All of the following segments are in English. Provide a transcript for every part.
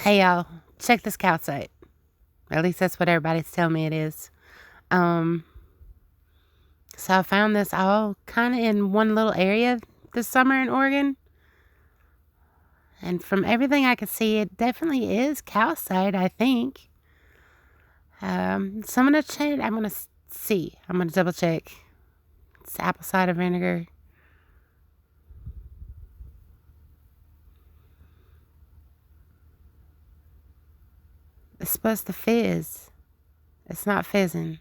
Hey y'all, check this calcite. At least that's what everybody's telling me it is. Um, so I found this all kind of in one little area this summer in Oregon. And from everything I could see, it definitely is calcite, I think. So I'm gonna check. I'm gonna see. I'm gonna double check. It's apple cider vinegar. It's supposed to fizz. It's not fizzing.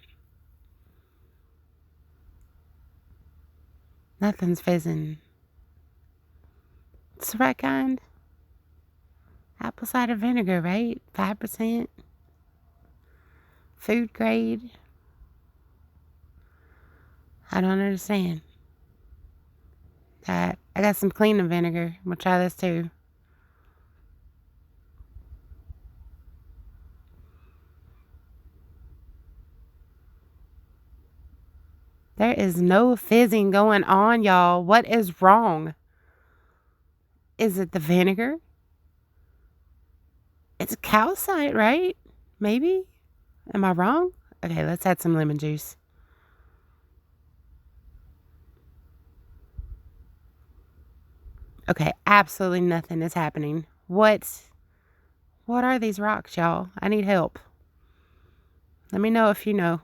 Nothing's fizzing. It's the right kind. Apple cider vinegar, right? 5%. Food grade. I don't understand. I got some cleaning vinegar. I'm gonna try this too. There is no fizzing going on, y'all. What is wrong? Is it the vinegar? It's calcite, right? Maybe? Am I wrong? Okay, let's add some lemon juice. Okay, absolutely nothing is happening. What are these rocks, y'all? I need help. Let me know if you know.